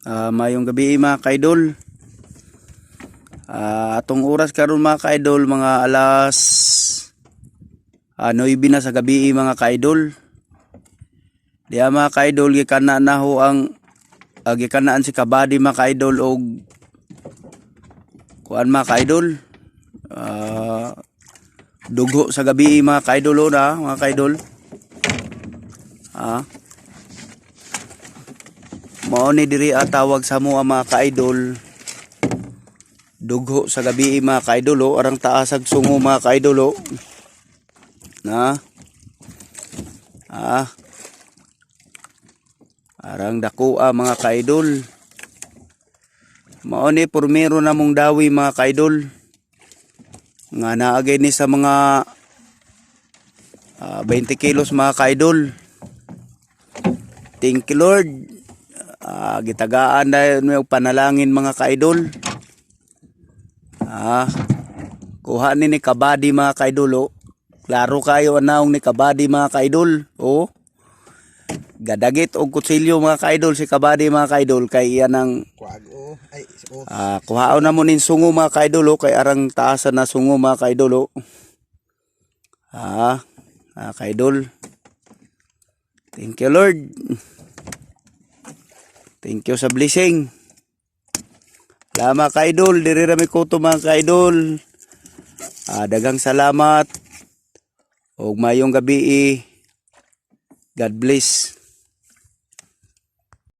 Mayong gabi mga kaidol. Atong oras karon mga kaidol, mga alas 9 na sa gabi mga kaidol. Diya mga kaidol, gikana na ho ang gikanaan si Kabady mga kaidol og kuan mga kaidol. Dugo sa gabi mga kaidol na mga kaidol. Mao ni diri tawag sa mo mga kaidol. Dugho sa gabi mga kaidol arang taasag sungo mga kaidol na arang dakua mga kaidol. Mao ni pormero na mong dawi mga kaidol nga naagay ni sa mga 20 kilos mga kaidol. Thank you Lord. Gitagaan na may panalangin mga kaidol. Kuha ni Kabady mga kaidol. Klaro kayo anaong ni Kabady mga kaidol. Gadagit og kutsilyo mga kaidol si Kabady mga kaidol kay iyan ang kuhaon na mo nin sungo mga kaidol kay arang taasan na sungo mga kaidol. Kaidol. Thank you Lord. Thank you sa blessing. Lama kaidol, diri rami kuto mga kaidol. Dagang salamat. Og mayong gabi. God bless.